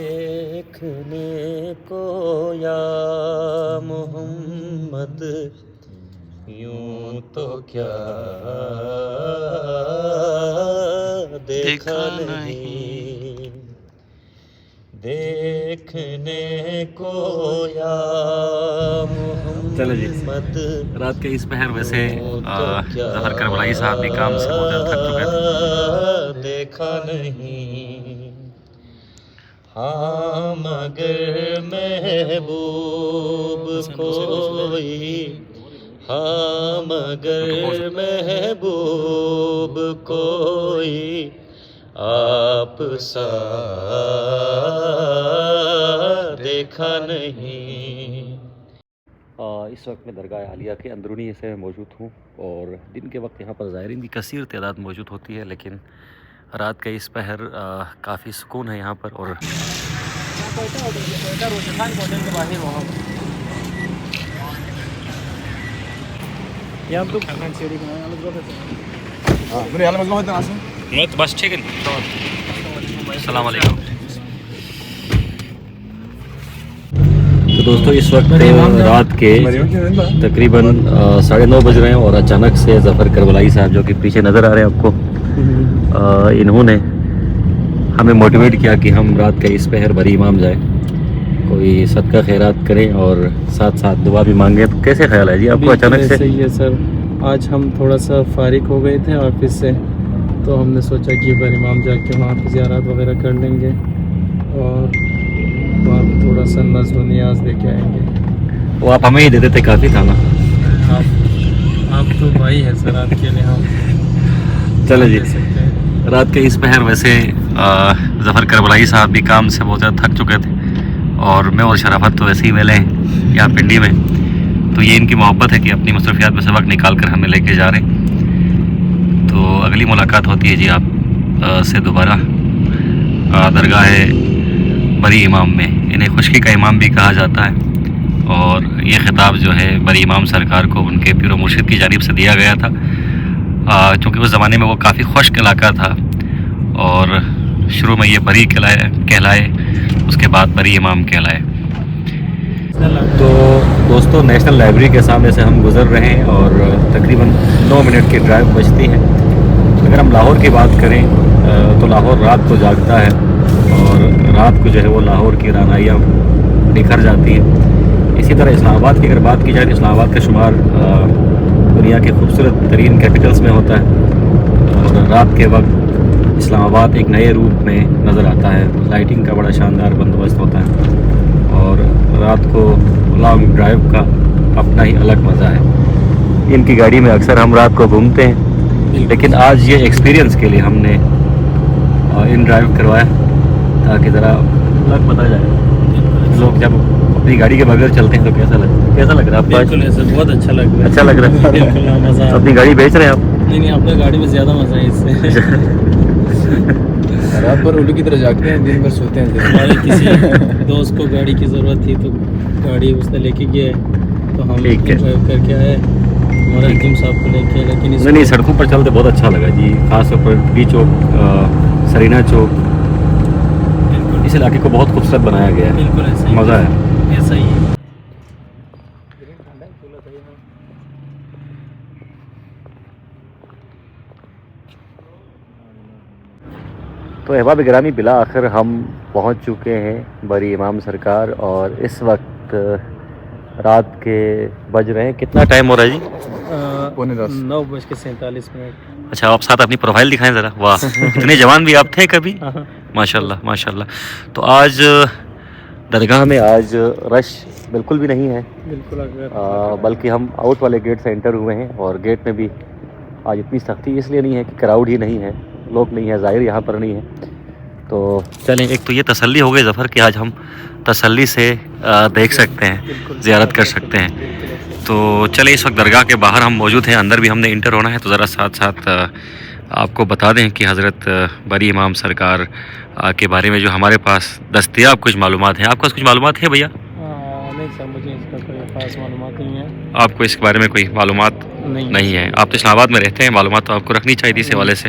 دیکھنے کو یا محمد یوں تو کیا دیکھا نہیں، دیکھنے کو یا محمد رات کے اس پہر ویسے ظفر کربلائی صاحب بھی کام سے بہت زیادہ تھک چکے تھے. دیکھا نہیں، ہاں مگر محبوب کوئی، ہاں مگر محبوب کوئی آپ سا دیکھا نہیں. اس وقت میں درگاہ عالیہ کے اندرونی حصے میں موجود ہوں اور دن کے وقت یہاں پر زائرین کی کثیر تعداد موجود ہوتی ہے، لیکن رات کے اس پہر کافی سکون ہے یہاں پر. اور بس ٹھیک ہے، السلام علیکم. تو دوستو اس وقت رات کے تقریباً 9:30 بج رہے ہیں اور اچانک سے ظفر کربلائی صاحب جو کہ پیچھے نظر آ رہے ہیں آپ کو، انہوں نے ہمیں موٹیویٹ کیا کہ ہم رات کا اس پہر بری امام جائیں، کوئی صدقہ خیرات کریں اور ساتھ ساتھ دعا بھی مانگیں. تو کیسے خیال ہے جی آپ کو اچانک سے؟ صحیح ہے سر، آج ہم تھوڑا سا فارغ ہو گئے تھے آفس سے، تو ہم نے سوچا کہ بری امام جا کے وہاں پہ زیارات وغیرہ کر لیں گے اور وہاں پہ تھوڑا سا نظر و نیاز دے کے آئیں گے. وہ آپ ہمیں ہی دیتے تھے، کافی تھا نا. آپ تو بھائی ہیں سر، آپ کے لیے ہم چلے جی. دے سکتے ہیں. رات کے اس پہر ویسے ظفر کربلائی صاحب بھی کام سے بہت زیادہ تھک چکے تھے اور میں اور شرافت تو ویسے ہی ویلے ہیں یہاں پنڈی میں. تو یہ ان کی محبت ہے کہ اپنی مصروفیات میں سے وقت نکال کر ہمیں لے کے جا رہے ہیں. تو اگلی ملاقات ہوتی ہے جی آپ سے دوبارہ درگاہ بری امام میں. انہیں خشکی کا امام بھی کہا جاتا ہے اور یہ خطاب جو ہے بری امام سرکار کو ان کے پیر و مرشد کی جانب سے دیا گیا تھا، چونکہ اس زمانے میں وہ کافی خشک علاقہ تھا اور شروع میں یہ بری کہلائے، اس کے بعد بری امام کہلائے. تو دوستو نیشنل لائبریری کے سامنے سے ہم گزر رہے ہیں اور تقریباً 9 منٹ کی ڈرائیو بچتی ہے. اگر ہم لاہور کی بات کریں تو لاہور رات کو جاگتا ہے اور رات کو جو ہے وہ لاہور کی رانائیاں نکھر جاتی ہیں. اسی طرح اسلام آباد کی اگر بات کی جائے تو اسلام آباد کا شمار دنیا کے خوبصورت ترین کیپٹلز میں ہوتا ہے اور رات کے وقت اسلام آباد ایک نئے روپ میں نظر آتا ہے. لائٹنگ کا بڑا شاندار بندوبست ہوتا ہے اور رات کو لانگ ڈرائیو کا اپنا ہی الگ مزہ ہے. ان کی گاڑی میں اکثر ہم رات کو گھومتے ہیں، لیکن آج یہ ایکسپیرینس کے لیے ہم نے ان ڈرائیو کروایا تاکہ ذرا الگ پتہ جائے لوگ جب اپنی گاڑی کے بغیر چلتے ہیں تو کیسا لگ رہا ہے آپ کو؟ بہت اچھا لگ رہا ہے. اچھا لگ رہا ہے. مزہ. اپنی گاڑی بیچ رہے ہیں آپ؟ نہیں، اپنے گاڑی میں زیادہ مزہ ہے اس سے. رات بھر الو کی طرح جاگتے ہیں، دن بھر سوتے ہیں. ہمارے کسی دوست کو گاڑی کی ضرورت تھی تو گاڑی اس نے لے کے گیا تو ہم ڈرائیو کر کے آئے. ہمارا حکیم صاحب کو لے کے، لیکن نہیں سڑکوں پر چلتے بہت اچھا لگا جی، خاص طور پر ڈی چوک، سرینا چوک، اس علاقے کو بہت خوبصورت بنایا گیا ہے. بالکل مزہ ہے. ایسا ہی ہے. تو احباب گرامی بلا آخر ہم پہنچ چکے ہیں بری امام سرکار اور اس وقت رات کے بج رہے ہیں، کتنا ٹائم ہو رہا ہے جی؟ 9:47. اچھا، آپ ساتھ اپنی پروفائل دکھائیں ذرا. واہ، اتنے جوان بھی آپ تھے کبھی؟ ماشاءاللہ ماشاءاللہ. تو آج درگاہ میں آج رش بالکل بھی نہیں ہے، بلکہ ہم آؤٹ والے گیٹ سے انٹر ہوئے ہیں اور گیٹ میں بھی آج اتنی سختی اس لیے نہیں ہے کہ کراؤڈ ہی نہیں ہے، لوگ نہیں ہے، ظاہر یہاں پر نہیں ہے. تو چلیں، ایک تو یہ تسلی ہو گئی ظفر کہ آج ہم تسلی سے دیکھ سکتے ہیں، زیارت کر سکتے ہیں. تو چلیں، اس وقت درگاہ کے باہر ہم موجود ہیں، اندر بھی ہم نے انٹر ہونا ہے. تو ذرا ساتھ ساتھ آپ کو بتا دیں کہ حضرت بری امام سرکار کے بارے میں جو ہمارے پاس دستیاب کچھ معلومات ہیں. آپ کے پاس کچھ معلومات ہیں بھیا؟ نہیں سر، مجھے اس کا کوئی خاص معلومات نہیں ہے. آپ کو اس کے بارے میں کوئی معلومات نہیں ہے؟ آپ تو اسلام آباد میں رہتے ہیں، معلومات تو آپ کو رکھنی چاہیے تھی اس حوالے سے.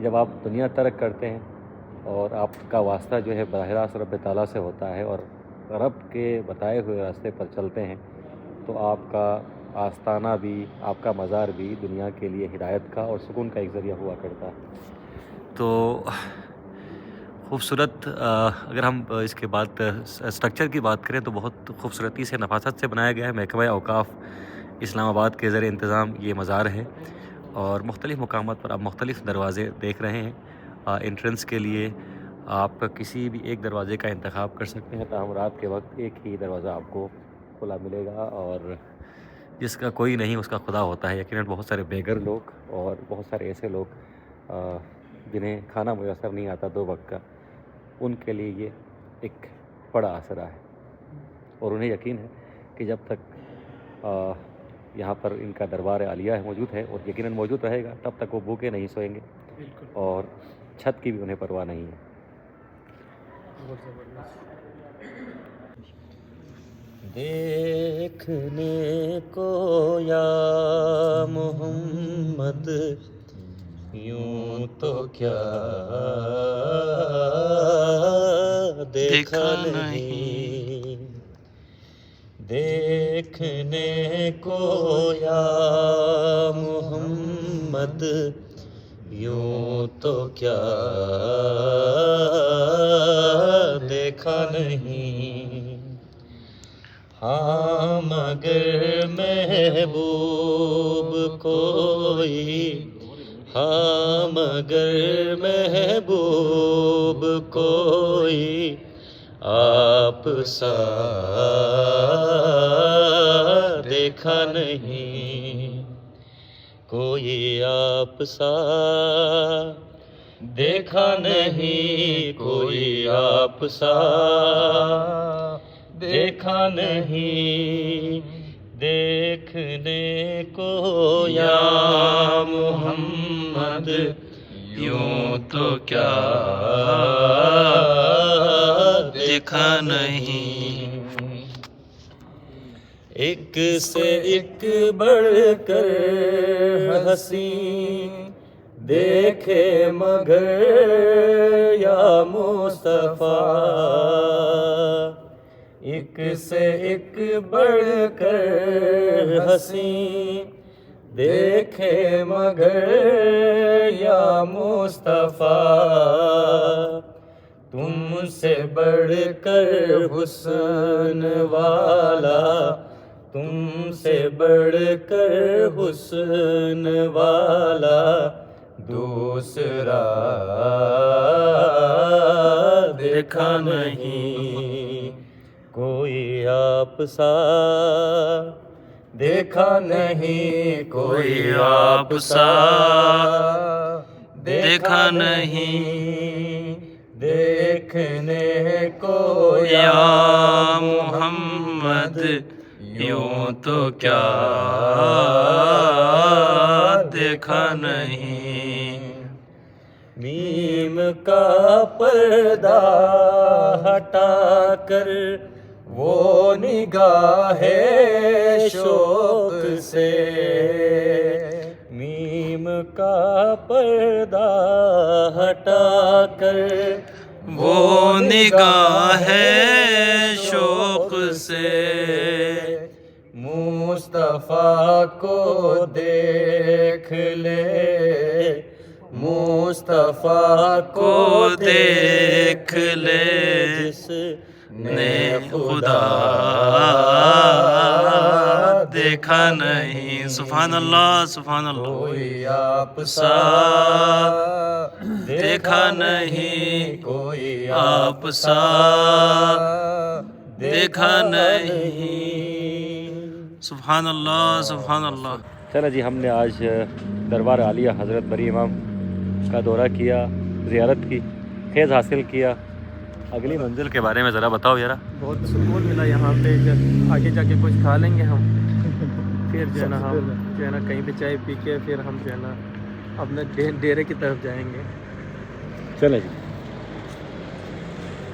کہ جب آپ دنیا ترک کرتے ہیں اور آپ کا واسطہ جو ہے براہ راست رب تعالیٰ سے ہوتا ہے اور رب کے بتائے ہوئے راستے پر چلتے ہیں تو آپ کا آستانہ بھی، آپ کا مزار بھی دنیا کے لیے ہدایت کا اور سکون کا ایک ذریعہ ہوا کرتا ہے۔ تو خوبصورت، اگر ہم اس کے بعد اسٹرکچر کی بات کریں تو بہت خوبصورتی سے نفاست سے بنایا گیا ہے۔ محکمہ اوقاف اسلام آباد کے زیر انتظام یہ مزار ہے اور مختلف مقامات پر آپ مختلف دروازے دیکھ رہے ہیں۔ انٹرنس کے لیے آپ کسی بھی ایک دروازے کا انتخاب کر سکتے ہیں، تاہم رات کے وقت ایک ہی دروازہ آپ کو کھلا ملے گا اور جس کا کوئی نہیں اس کا خدا ہوتا ہے۔ یقیناً بہت سارے بے گھر لوگ اور بہت سارے ایسے لوگ جنہیں کھانا میسر نہیں آتا 2 وقت کا، ان کے لیے یہ ایک بڑا آسرا ہے اور انہیں یقین ہے کہ جب تک یہاں پر ان کا دربار عالیہ موجود ہے اور یقیناً موجود رہے گا، تب تک وہ بھوکے نہیں سوئیں گے اور چھت کی بھی انہیں پرواہ نہیں ہے۔ دیکھنے کو یا محمد یوں تو کیا دیکھا نہیں، دیکھنے کو یا محمد یوں تو کیا دیکھا نہیں، ہاں مگر محبوب کوئی، ہاں مگر محبوب کوئی آپ سا دیکھا نہیں، کوئی آپ سا دیکھا نہیں، کوئی آپ سا دیکھا نہیں، دیکھنے کو یا محمد یوں تو کیا دیکھا نہیں، ایک سے ایک بڑھ کر حسین دیکھے مگر یا مصطفیٰ، ایک سے ایک بڑھ کر حسین دیکھے مگر یا مصطفیٰ، تم سے بڑھ کر حسن والا، تم سے بڑھ کر حسن والا دوسرا دیکھا نہیں، کوئی آپ سا دیکھا نہیں، کوئی آپ سا دیکھا نہیں، دیکھنے کو یا محمد یوں تو کیا دیکھا نہیں، میم کا پردہ ہٹا کر وہ نگاہ شوق سے، میم کا پردہ ہٹا کر وہ نگاہ شوق سے، مصطفیٰ کو دیکھ لے، مصطفیٰ کو دیکھ لے، جس نے خدا دیکھا نہیں، سبحان اللہ سبحان اللہ، کوئی آپ سا دیکھا نہیں، کوئی آپ سا دیکھا نہیں، سبحان اللہ سبحان اللہ۔ چلو جی، ہم نے آج دربار عالیہ حضرت بری امام کا دورہ کیا، زیارت کی، فیض حاصل کیا۔ اگلی منزل کے بارے میں ذرا بتاؤ ذرا۔ بہت سکون ملا یہاں پہ، جب آگے جا کے کچھ کھا لیں گے ہم، پھر جو ہے نا ہم جو ہے نا کہیں پہ چائے پی کے پھر ہم جو ہے نا اپنے ڈیرے کی طرف جائیں گے۔ چلیں جی۔